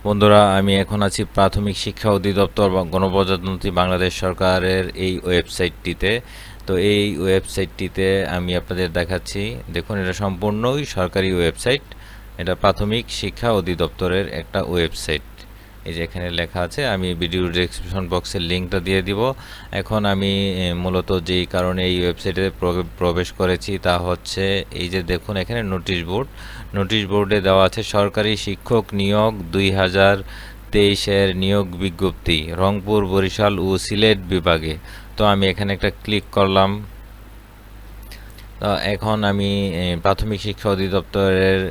বন্ধুরা, আমি এখন আছি প্রাথমিক শিক্ষা অধিদপ্তর বা গণপ্রজাতন্ত্রী বাংলাদেশ সরকারের এই ওয়েবসাইটটিতে। তো এই ওয়েবসাইটটিতে আমি আপনাদের দেখাচ্ছি। দেখুন, এটা সম্পূর্ণই সরকারি ওয়েবসাইট। এটা প্রাথমিক শিক্ষা অধিদপ্তরের একটা ওয়েবসাইট। এই যে এখানে লেখা আছে, আমি ভিডিও ডেসক্রিপশন বক্সের লিঙ্কটা দিয়ে দিব। এখন আমি মূলত যেই কারণে এই ওয়েবসাইটে প্রবেশ করেছি তা হচ্ছে এই যে দেখুন এখানে নোটিশ বোর্ডে দেওয়া আছে সরকারি শিক্ষক নিয়োগ 2023-এর নিয়োগ বিজ্ঞপ্তি রংপুর, বরিশাল ও সিলেট বিভাগে। তো আমি এখানে একটা ক্লিক করলাম। তো এখন আমি প্রাথমিক শিক্ষা অধিদপ্তরের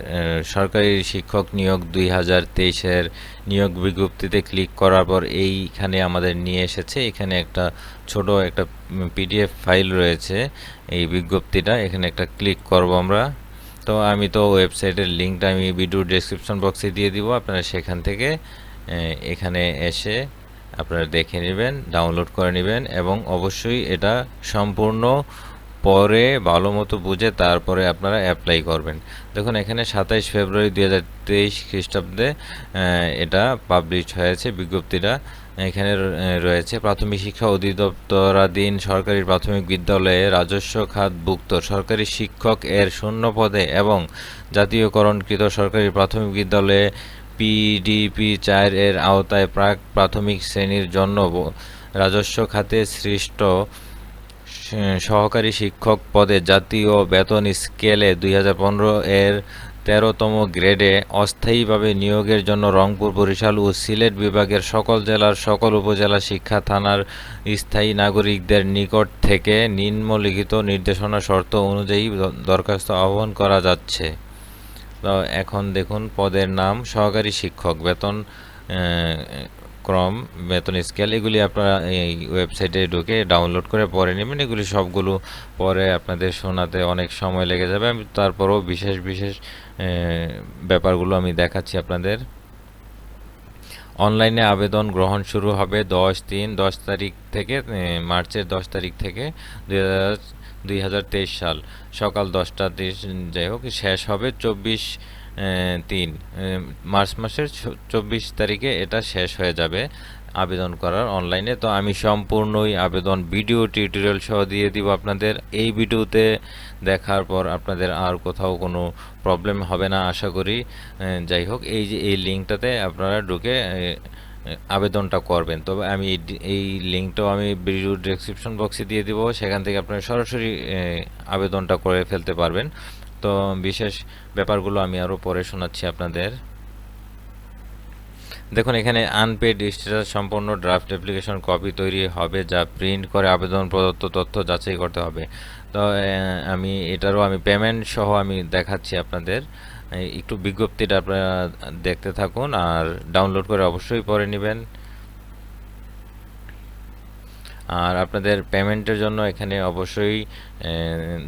সরকারি শিক্ষক নিয়োগ 2023-এর নিয়োগ বিজ্ঞপ্তিতে ক্লিক করার পর এইখানে আমাদের নিয়ে এসেছে। এখানে একটা ছোট একটা পিডিএফ ফাইল রয়েছে এই বিজ্ঞপ্তিটা। এখানে একটা ক্লিক করব আমরা। তো আমি তো ওয়েবসাইটের লিঙ্কটা আমি ভিডিও ডেসক্রিপশন বক্সে দিয়ে দিব, আপনারা সেখান থেকে এখানে এসে আপনারা দেখে নেবেন, ডাউনলোড করে নেবেন এবং অবশ্যই এটা সম্পূর্ণ পরে ভালো মতো বুঝে তারপরে আপনারা অ্যাপ্লাই করবেন। দেখুন এখানে 27 ফেব্রুয়ারি 2023 খ্রিস্টাব্দে এটা পাবলিশ হয়েছে বিজ্ঞপ্তিটা। এখানে রয়েছে প্রাথমিক শিক্ষা অধিদপ্তরাধীন সরকারি প্রাথমিক বিদ্যালয়ে রাজস্ব খাতভুক্ত সরকারি শিক্ষক এর শূন্য পদে এবং জাতীয়করণকৃত সরকারি প্রাথমিক বিদ্যালয়ে PDP 4 এর আওতায় প্রাক প্রাথমিক শ্রেণীর জন্য রাজস্ব খাতে সৃষ্ট সহকারী শিক্ষক পদে জাতীয় বেতন স্কেলে 2015 এর 13তম গ্রেডে অস্থায়ীভাবে নিয়োগের জন্য রংপুর, বরিশাল ও সিলেট বিভাগের সকল জেলার সকল উপজেলা শিক্ষা থানার স্থায়ী নাগরিকদের নিকট থেকে নিম্নলিখিত নির্দেশনা শর্ত অনুযায়ী দরখাস্ত আহ্বান করা যাচ্ছে। তো এখন দেখুন পদের নাম সহকারী শিক্ষক, বেতন ক্রম, বেতন স্কেল, এগুলি আপনারা এই ওয়েবসাইটে ঢুকে ডাউনলোড করে পরে নেবেন। এগুলি সবগুলো পরে আপনাদের শোনাতে অনেক সময় লেগে যাবে। আমি তারপরেও বিশেষ ব্যাপারগুলো আমি দেখাচ্ছি আপনাদের। অনলাইনে আবেদন গ্রহণ শুরু হবে 10 তারিখ থেকে, মার্চের 10 তারিখ থেকে 2023 সাল সকাল 10টা, যাই হোক শেষ হবে 24 মার্চ মাসের 24 তারিখে এটা শেষ হয়ে যাবে আবেদন করার অনলাইনে। তো আমি সম্পূর্ণই আবেদন ভিডিও টিউটোরিয়াল সহ দিয়ে দিব আপনাদের। এই ভিডিওতে দেখার পর আপনাদের আর কোথাও কোনো প্রবলেম হবে না আশা করি। যাই হোক, এই যে এই লিঙ্কটাতে আপনারা ঢুকে আবেদনটা করবেন। তবে আমি এই লিঙ্কটাও আমি ভিডিও ডেসক্রিপশন বক্সে দিয়ে দিব, সেখান থেকে আপনারা সরাসরি আবেদনটা করে ফেলতে পারবেন। তো বিশেষ ব্যাপারগুলো আমি আরও পরে শোনাচ্ছি আপনাদের। দেখুন এখানে আনপেড স্ট্যাটাস সম্পন্ন ড্রাফট অ্যাপ্লিকেশন কপি তৈরি হবে, যা প্রিন্ট করে আবেদন প্রদত্ত তথ্য যাচাই করতে হবে। তো আমি এটারও আমি পেমেন্ট সহ আমি দেখাচ্ছি আপনাদের। একটু বিজ্ঞপ্তিটা আপনারা দেখতে থাকুন আর ডাউনলোড করে অবশ্যই পরে নেবেন। আর আপনাদের পেমেন্টের জন্য এখানে অবশ্যই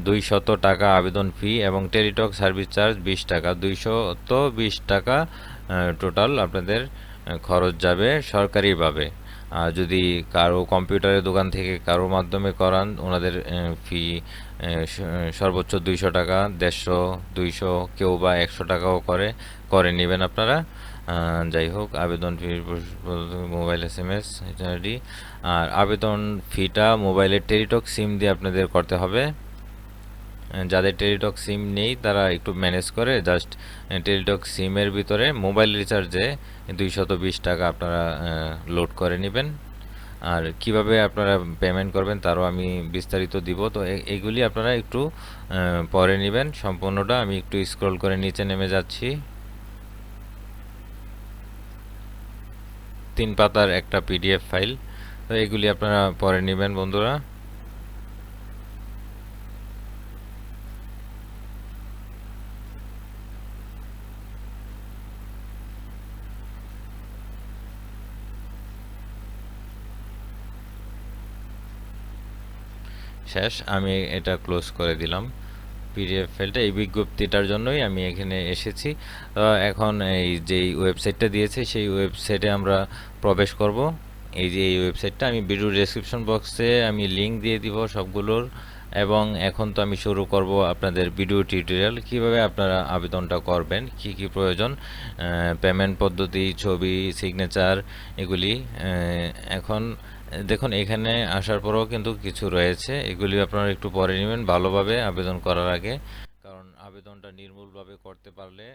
200 টাকা আবেদন ফি এবং টেলিটক সার্ভিস চার্জ 20 টাকা, 220 টাকা টোটাল আপনাদের খরচ যাবে সরকারিভাবে। আর যদি কারো কম্পিউটারের দোকান থেকে কারো মাধ্যমে করান, ওনাদের ফি সর্বোচ্চ 200 টাকা, 150, 200, কেউ বা 100 টাকাও করে নেবেন আপনারা। যাই হোক, আবেদন ফি মোবাইল এসএমএস ইত্যাদি। আর আবেদন ফিটা মোবাইলের টেলিটক সিম দিয়ে আপনাদের করতে হবে। যাদের টেলিটক সিম নেই তারা একটু ম্যানেজ করে জাস্ট টেলিটক সিমের ভিতরে মোবাইল রিচার্জে 220 টাকা আপনারা লোড করে নেবেন। আর কিভাবে আপনারা পেমেন্ট করবেন তারও আমি বিস্তারিত দিব। তো এইগুলি আপনারা একটু পরে নেবেন সম্পূর্ণটা। আমি একটু স্ক্রল করে নিচে নেমে যাচ্ছি। 3 পাতার একটা পিডিএফ ফাইল। তো এগুলি আপনারা পরে নেবেন বন্ধুরা। শেষ, আমি এটা ক্লোজ করে দিলাম পিডিএফ ফাইলটা। এই বিজ্ঞপ্তিটার জন্যই আমি এখানে এসেছি। এখন এই যেই ওয়েবসাইটটা দিয়েছে সেই ওয়েবসাইটে আমরা প্রবেশ করব। এই যে এই ওয়েবসাইটটা আমি ভিডিও ডেসক্রিপশন বক্সে আমি লিঙ্ক দিয়ে দিব সবগুলোর, এবং এখন তো আমি শুরু করব আপনাদের ভিডিও টিউটোরিয়াল কিভাবে আপনারা আবেদনটা করবেন, কি কি প্রয়োজন, পেমেন্ট পদ্ধতি, ছবি, সিগনেচার, এগুলি। এখন দেখুন এখানে আসার পরেও কিন্তু কিছু রয়েছে, এগুলি আপনারা একটু পরে নেবেন ভালোভাবে আবেদন করার আগে, কারণ আবেদনটা নির্ভুলভাবে করতে পারলে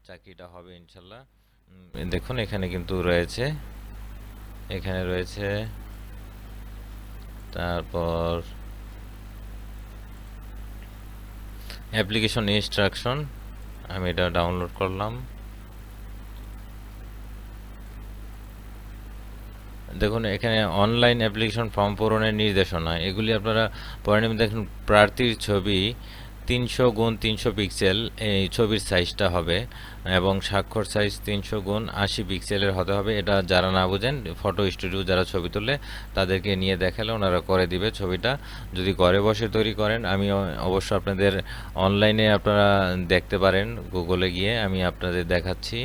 চাকরিটা হবে ইনশাল্লাহ। দেখুন এখানে কিন্তু রয়েছে, এখানে রয়েছে, তারপর অ্যাপ্লিকেশন ইনস্ট্রাকশন, আমি এটা ডাউনলোড করলাম। দেখুন এখানে অনলাইন অ্যাপ্লিকেশন ফর্ম পূরণের নির্দেশনা, এগুলি আপনারা পড়ে নেবেন। দেখুন প্রার্থীর ছবি 300x300 পিক্সেল এই ছবির সাইজটা হবে, এবং স্বাক্ষর সাইজ 300x80 পিক্সেলের হতে হবে। এটা যারা না বুঝেন, ফটো স্টুডিও যারা ছবি তোলে তাদেরকে নিয়ে দেখালে ওনারা করে দিবে ছবিটা, যদি ঘরে বসে তৈরি করেন। আমি অবশ্য আপনাদের অনলাইনে আপনারা দেখতে পারেন, গুগলে গিয়ে আমি আপনাদের দেখাচ্ছি।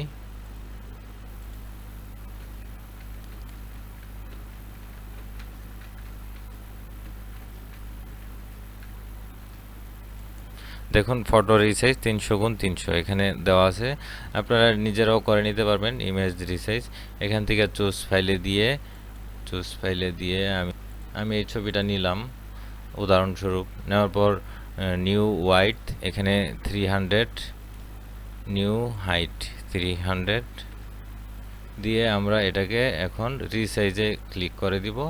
দেখুন ফটোর রিসাইজ 300x300 এখানে দেওয়া আছে, আপনারা নিজেরাও করে নিতে পারবেন ইমেজ রিসাইজ। এখান থেকে চুজ ফাইলে দিয়ে আমি এই ছবিটা নিলাম উদাহরণস্বরূপ। নেওয়ার পর নিউ ওয়াইড, এখানে 300, নিউ হাইট 300 দিয়ে আমরা এটাকে এখন রিসাইজে ক্লিক করে দিব।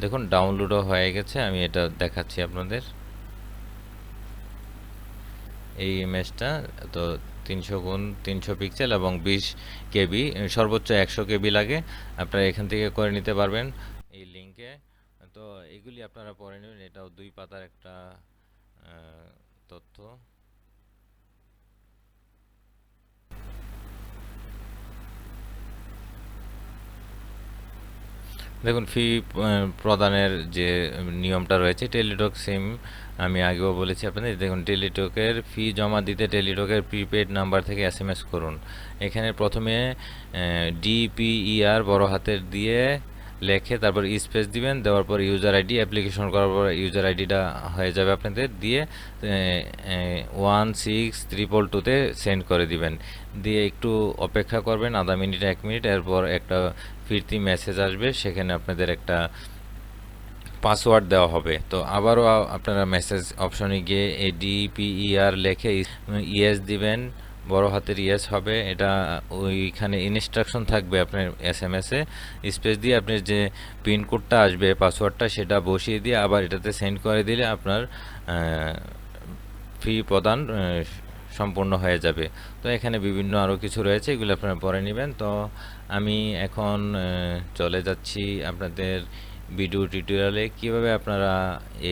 দেখুন ডাউনলোডও হয়ে গেছে, আমি এটা দেখাচ্ছি আপনাদের। এই ইমেজটা তো 300x300 পিক্সেল এবং 20 কেবি, সর্বোচ্চ 100 কেবি লাগে। আপনারা এখান থেকে করে নিতে পারবেন এই লিঙ্কে। তো এগুলি আপনারা পড়ে নেবেন, এটাও 2 পাতার একটা তথ্য। দেখুন ফি প্রদানের যে নিয়মটা রয়েছে, টেলিটক সিম আমি আগেও বলেছি আপনাদের। দেখুন টেলিটকের ফি জমা দিতে টেলিটকের প্রিপেড নাম্বার থেকে এসএমএস করুন। এখানে প্রথমে DPER বড় হাতের দিয়ে লেখে তারপর স্পেস দিবেন, দেওয়ার পর ইউজার আইডি, অ্যাপ্লিকেশন করার পর ইউজার আইডিটা হয়ে যাবে আপনাদের, দিয়ে 16322-তে সেন্ড করে দিবেন। দিয়ে একটু অপেক্ষা করবেন আধা মিনিট 1 মিনিট, এরপর একটা ফিরতি মেসেজ আসবে, সেখানে আপনাদের একটা পাসওয়ার্ড দেওয়া হবে। তো আবারও আপনারা মেসেজ অপশনে গিয়ে এই DPER লেখে ইয়েস দিবেন, বড় হাতের ইয়েস হবে। এটা ওইখানে ইনস্ট্রাকশন থাকবে আপনার এসএমএসে, স্পেস দিয়ে আপনার যে পিনকোডটা আসবে, পাসওয়ার্ডটা, সেটা বসিয়ে দিয়ে আবার এটাতে সেন্ড করে দিলে আপনার ফি প্রদান সম্পূর্ণ হয়ে যাবে। তো এখানে বিভিন্ন আরও কিছু রয়েছে, এগুলো আপনারা পরে নেবেন। তো আমি এখন চলে যাচ্ছি আপনাদের ভিডিও টিউটোরিয়ালে, কিভাবে আপনারা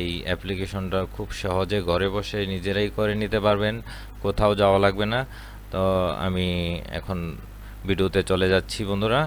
এই অ্যাপ্লিকেশনটা খুব সহজে ঘরে বসে নিজেরাই করে নিতে পারবেন, কোথাও যাওয়া লাগবে না। তো আমি এখন ভিডিওতে চলে যাচ্ছি বন্ধুরা।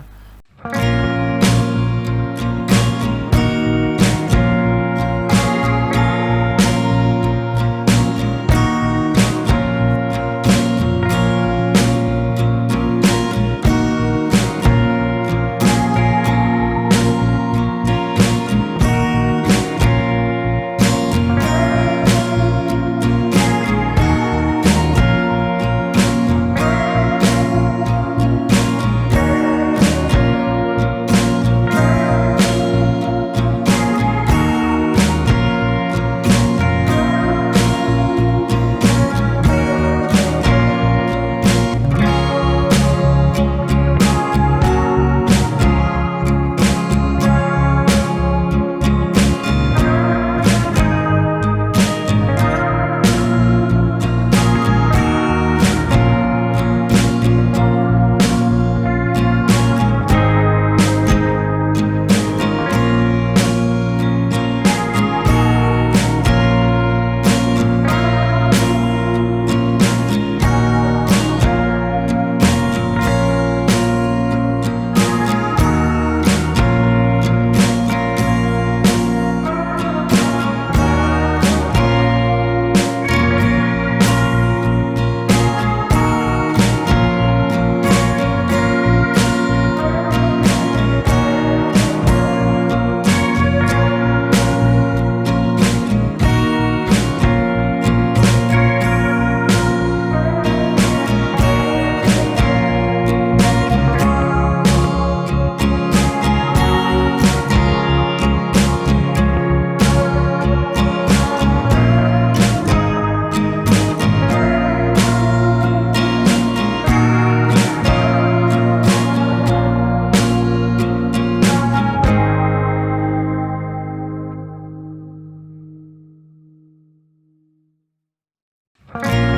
ধন্যবাদ।